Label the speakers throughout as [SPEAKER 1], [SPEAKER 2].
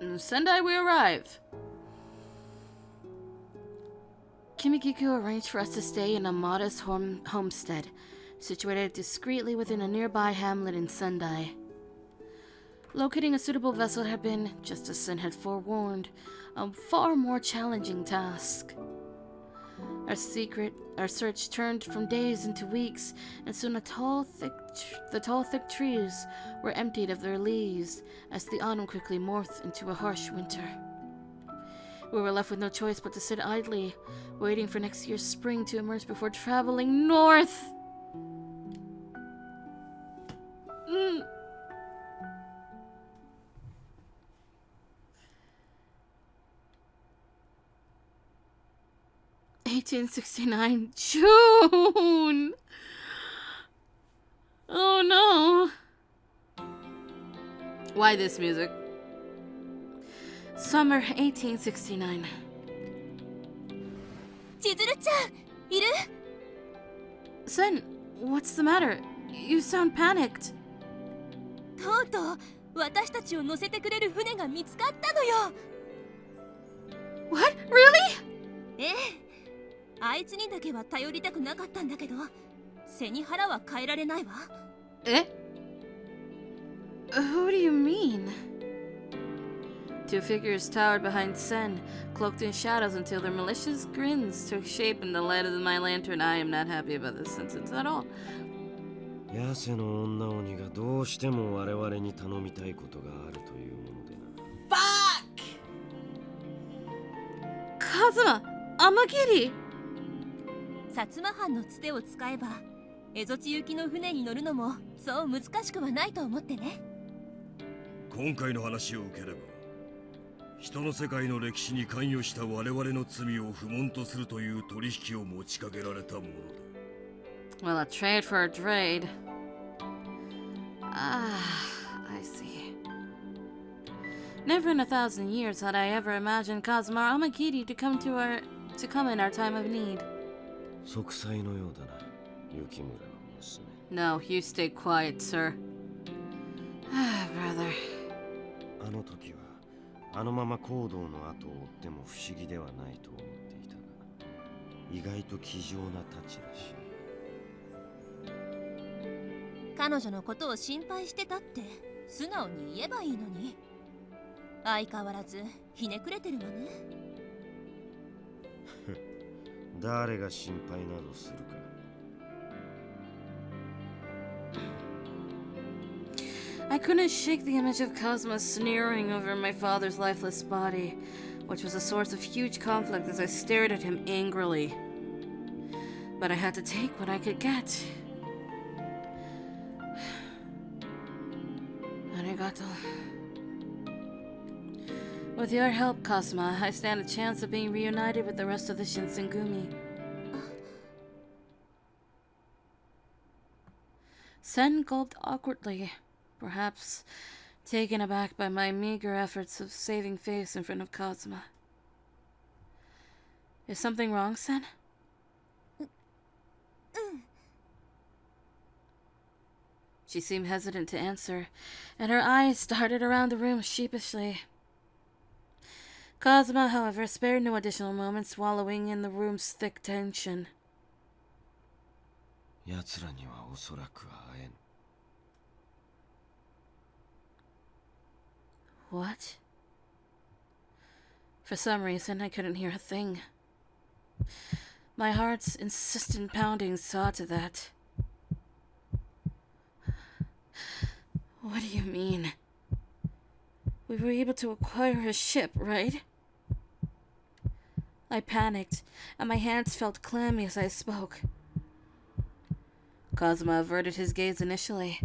[SPEAKER 1] In Sendai we arrive. Kimikiku arranged for us to stay in a modest homestead, situated discreetly within a nearby hamlet in Sendai. Locating a suitable vessel had been, just as Sen had forewarned, a far more challenging task. Our search turned from days into weeks, and soon the tall, thick trees were emptied of their leaves as the autumn quickly morphed into a harsh winter. We were left with no choice but to sit idly, waiting for next year's spring to emerge before traveling north. 1869 June. Oh no. Why this music? Summer 1869.
[SPEAKER 2] Chizuru-chan, iru?
[SPEAKER 1] Sen, what's the matter? You sound panicked.
[SPEAKER 2] とうとう私たちを乗せてくれる船が見つかったのよ。
[SPEAKER 1] What? Really?
[SPEAKER 2] ええ、あいつにだけは頼りたくなかったんだけど、背に腹は変えられないわ。
[SPEAKER 1] Eh? Who do you mean? Two figures towered behind Sen, cloaked in shadows until their malicious grins took shape in the light of my lantern. I am not happy about this sentence at all.
[SPEAKER 3] ヤセの女鬼がどうしても我々に頼みたいことがあるというものでな。
[SPEAKER 1] Fuck! Kazuma! Amagiri!
[SPEAKER 2] 薩摩藩のつてを使えば、蝦夷地行きの船に乗るのもそう難しくはないと思ってね。
[SPEAKER 4] 今回の話を受ければ、人の世界の歴史に関与した我々の罪を不問とするという取引を持ちかけられたものだ。
[SPEAKER 1] Well, a trade for a trade. Ah, I see. Never in 1,000 years had I ever imagined Kazuma or Amakiri to come in our time of need.
[SPEAKER 3] 息災のようだな、雪村の娘。
[SPEAKER 1] No, you stay quiet, sir. Ah, brother.
[SPEAKER 3] あの時はあのまま行動の後を追っても不思議ではないと思っていたが、意外と気丈なたちらしい。
[SPEAKER 2] 彼女のことを心配してたって素直に言えばいいのに、相変わらずひねくれてるわね。
[SPEAKER 3] 誰が心配などするか。
[SPEAKER 1] I couldn't shake the image of Kazuma sneering over my father's lifeless body, which was a source of huge conflict as I stared at him angrily. But I had to take what I could get. Arigato. With your help, Kazuma, I stand a chance of being reunited with the rest of the Shinsengumi. Sen gulped awkwardly, perhaps taken aback by my meager efforts of saving face in front of Kazuma. Is something wrong, Sen? She seemed hesitant to answer, and her eyes darted around the room sheepishly. Kazuma, however, spared no additional moments, wallowing in the room's thick tension.
[SPEAKER 3] 奴らにはおそらく会えん。
[SPEAKER 1] What? For some reason, I couldn't hear a thing. My heart's insistent pounding saw to that. What do you mean? We were able to acquire a ship, right? I panicked, and my hands felt clammy as I spoke. Kazuma averted his gaze initially,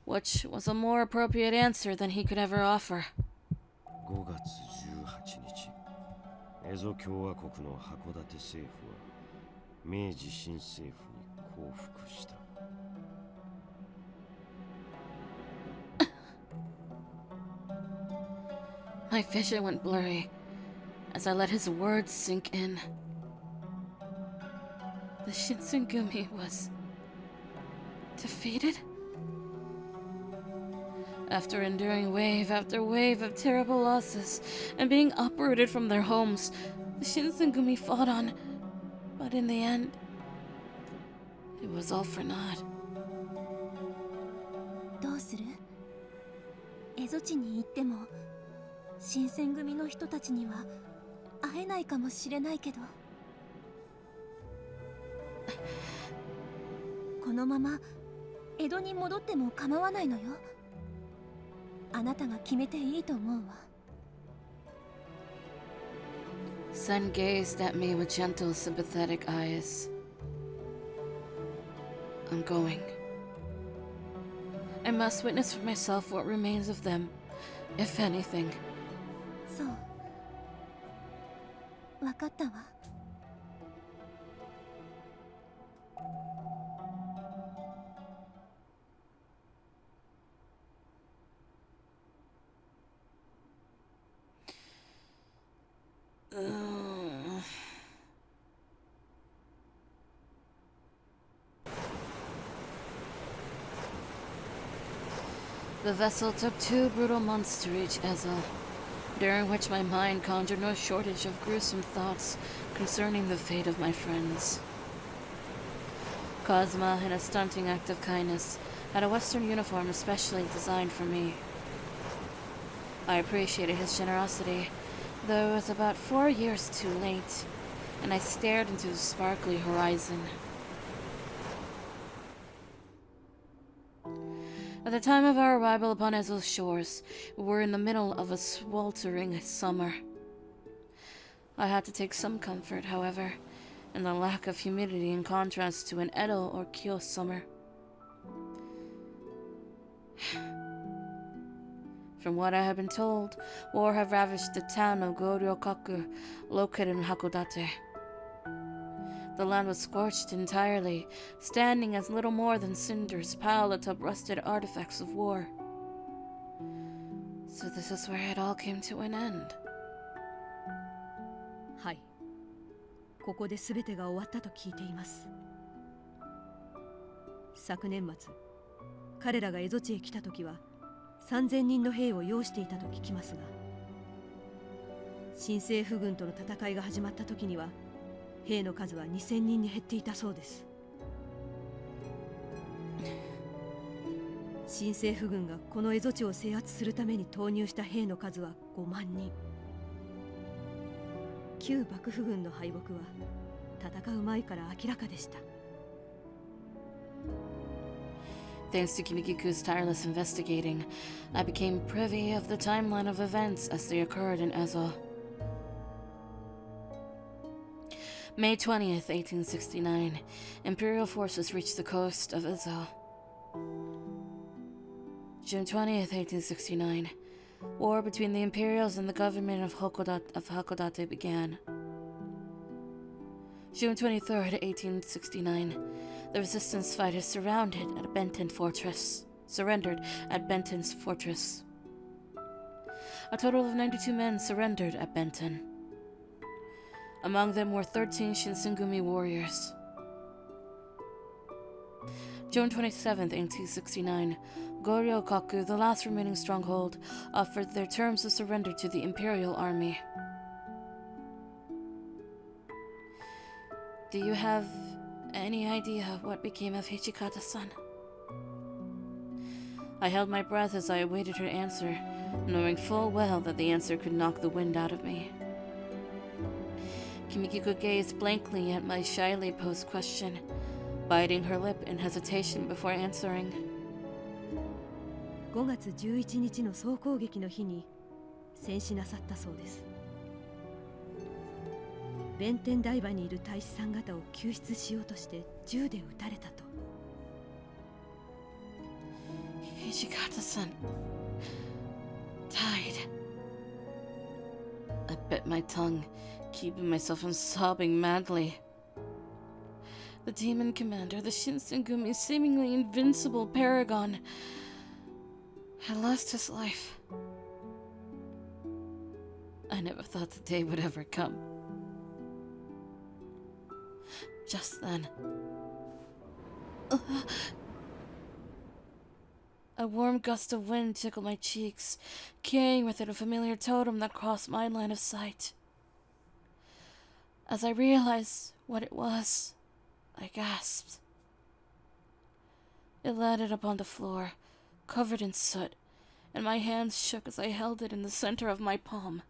[SPEAKER 1] which was a more appropriate answer than he could ever offer.
[SPEAKER 3] 5月18日、蝦夷共和国の函館政府は明治新政府に降伏した。
[SPEAKER 1] My vision went blurry as I let his words sink in. The Shinsengumi was defeated? After enduring wave after wave of terrible losses and being uprooted from their homes, the Shinsengumi fought on, but in the end, it was all for naught.
[SPEAKER 2] どうする？蝦夷地に行っても新選組の人たちには会えないかもしれないけど、このまま江戸に戻っても構わないのよ。あなたが決めていいと思うわ。
[SPEAKER 1] Sen gazed at me with gentle, sympathetic eyes. I'm going. I must witness for myself what remains of them, if anything.
[SPEAKER 2] そう、分かったわ。
[SPEAKER 1] The vessel took 2 brutal months to reach Ezel, during which my mind conjured no shortage of gruesome thoughts concerning the fate of my friends. Cosma, in a stunting act of kindness, had a Western uniform especially designed for me. I appreciated his generosity, though it was about 4 years too late, and I stared into the sparkly horizon. At the time of our arrival upon Ezel's shores, we were in the middle of a sweltering summer. I had to take some comfort, however, in the lack of humidity in contrast to an Edo or Kyo summer. From what I had been told, war had ravaged the town of Goryokaku, located in Hakodate. The land was scorched entirely, standing as little more than cinders piled atop rusted artifacts of war. So this is where it all came to an end.
[SPEAKER 5] はい、ここで全てが終わったと聞いています。昨年末、彼らが蝦夷地へ来た時は3000人の兵を擁していたと聞きますが、新政府軍との戦いが始まった時には兵の数は2000人に減っていたそうです。新政府軍がこの蝦夷地を制圧するために投入した兵の数は5万人。旧幕府軍の敗北は戦う前から明らかでした。
[SPEAKER 1] Thanks to Kimikiku's tireless investigating, I became privy of the timeline of events as they occurred in Ezel. May 20th, 1869, Imperial forces reached the coast of Ezel. June 20th, 1869, war between the Imperials and the government of Hakodate began. June 23rd, 1869, the resistance fighters surrendered at Benton's fortress. A total of 92 men surrendered at Benton. Among them were 13 Shinsengumi warriors. June 27th, 1869, Goryokaku, the last remaining stronghold, offered their terms of surrender to the Imperial Army. Do you have any idea what became of Hichikata-san? I held my breath as I awaited her answer, knowing full well that the answer could knock the wind out of me. Kimikiko gazed blankly at my shyly posed question, biting her lip in hesitation before answering.
[SPEAKER 5] 5月11日の総攻撃の日に戦死なさったそうです。弁天台場にいる大使さん方を救出しようとして銃で撃たれたと。
[SPEAKER 1] Hichikata-san died. I bit my tongue, keeping myself from sobbing madly. The demon commander, the Shinsengumi seemingly invincible paragon, had lost his life. I never thought the day would ever come. Just then, A warm gust of wind tickled my cheeks, carrying with it a familiar totem that crossed my line of sight. As I realized what it was, I gasped. It landed upon the floor, covered in soot, and my hands shook as I held it in the center of my palm.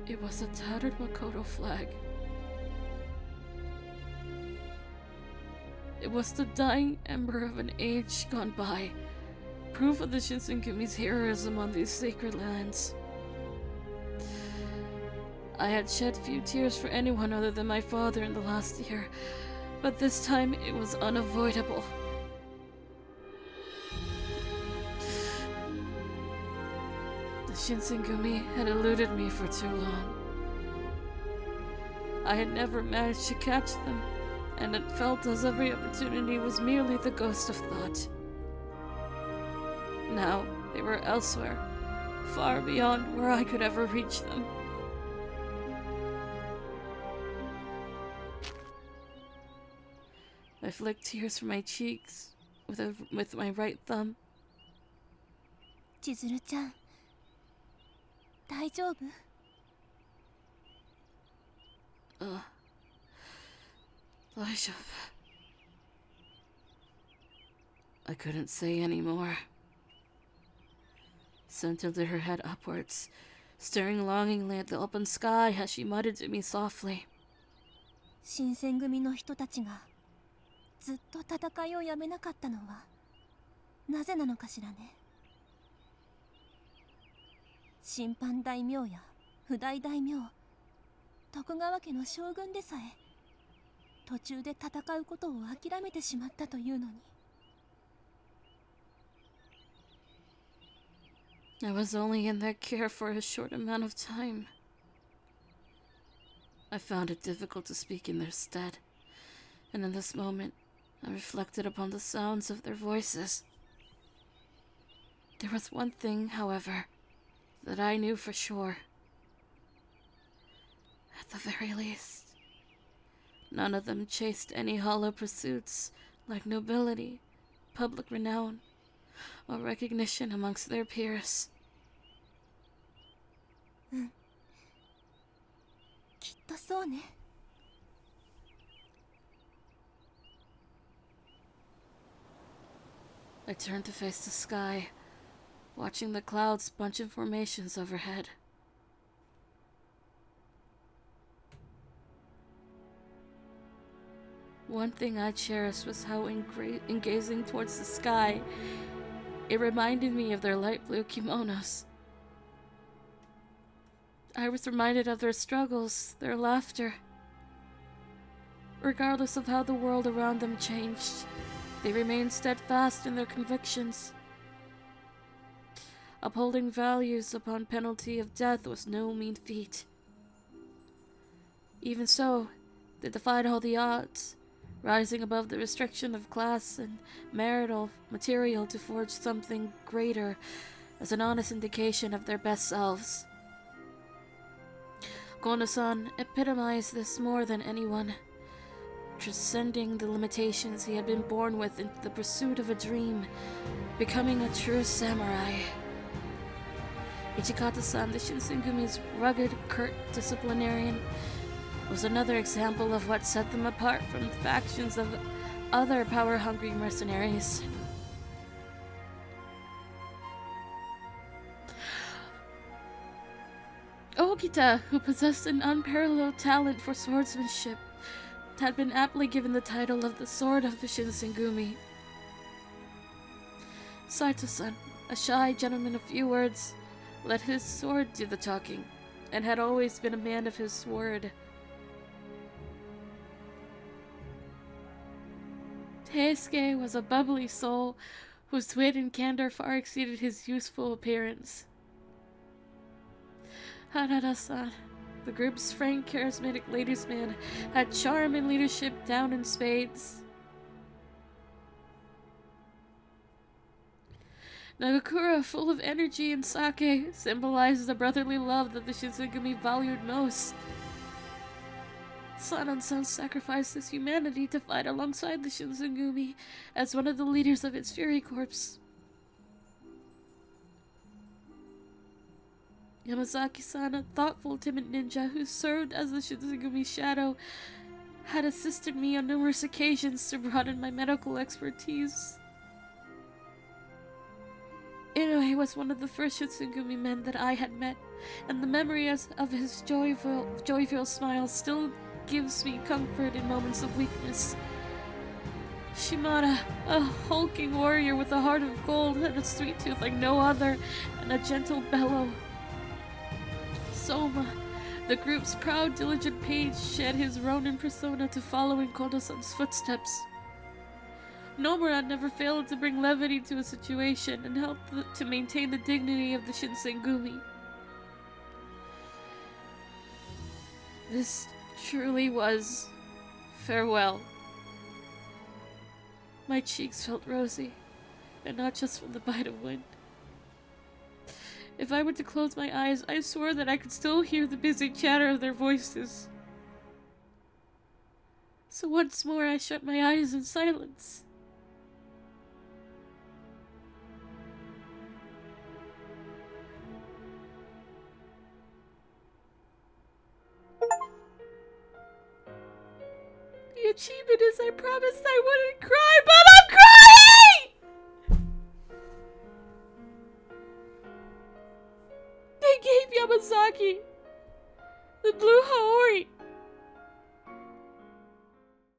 [SPEAKER 1] It was a tattered Makoto flag. It was the dying ember of an age gone by, proof of the Shinsengumi's heroism on these sacred lands. I had shed few tears for anyone other than my father in the last year, but this time it was unavoidable. The Shinsengumi had eluded me for too long. I had never managed to catch them, and it felt as every opportunity was merely the ghost of thought. Now they were elsewhere, far beyond where I could ever reach them. I flicked tears from my cheeks with my right thumb.
[SPEAKER 2] 千鶴ちゃん、大丈夫？
[SPEAKER 1] I couldn't say any more. Sun tilted her head upwards, staring longingly at the open sky as she muttered to me softly.
[SPEAKER 2] 新選組の人たちがずっと戦いをやめなかったのはなぜなのかしらね。審判大名や不代大名、徳川家の将軍でさえ途中で戦うことを諦めてしまったというのに。
[SPEAKER 1] I was only in their care for a short amount of time. I found it difficult to speak in their stead, and in this moment, I reflected upon the sounds of their voices. There was one thing, however, that I knew for sure. At the very least, none of them chased any hollow pursuits like nobility, public renown, or recognition amongst their peers.
[SPEAKER 2] きっとそうね。
[SPEAKER 1] I turned to face the sky, watching the clouds bunch in formations overhead. One thing I cherished was how, in gazing towards the sky, it reminded me of their light blue kimonos. I was reminded of their struggles, their laughter. Regardless of how the world around them changed, they remained steadfast in their convictions. Upholding values upon penalty of death was no mean feat. Even so, they defied all the odds, rising above the restriction of class and marital material to forge something greater as an honest indication of their best selves. Kono-san epitomized this more than anyone, transcending the limitations he had been born with in the pursuit of a dream, becoming a true samurai. Ichikata-san, the Shinsengumi's rugged, curt disciplinarian, was another example of what set them apart from factions of other power-hungry mercenaries. Okita, who possessed an unparalleled talent for swordsmanship, had been aptly given the title of the Sword of the Shinsengumi. Saito-san, a shy gentleman of few words, let his sword do the talking, and had always been a man of his word. Teisuke was a bubbly soul whose wit and candor far exceeded his youthful appearance. Harada-san, the group's frank, charismatic ladies' man, had charm and leadership down in spades. Nagakura, full of energy and sake, symbolizes the brotherly love that the Shinsengumi valued most. San and Son sacrificed his humanity to fight alongside the Shinsengumi as one of the leaders of its Fury Corps. Yamazaki-san, a thoughtful, timid ninja who served as the Shinsegumi's shadow, had assisted me on numerous occasions to broaden my medical expertise. Inoue was one of the first Shinsengumi men that I had met, and the memory of his joyful smile still gives me comfort in moments of weakness. Shimada, a hulking warrior with a heart of gold and a sweet tooth like no other, and a gentle bellow. Soma, the group's proud, diligent page, shed his Ronin persona to follow in Kodo-san's footsteps. Nomura never failed to bring levity to a situation and help to maintain the dignity of the Shinsengumi. This truly was farewell. My cheeks felt rosy, and not just from the bite of wind. If I were to close my eyes, I swore that I could still hear the busy chatter of their voices. So once more I shut my eyes in silence. The achievement is I promised I wouldn't cry, but I'm crying! They gave Yamazaki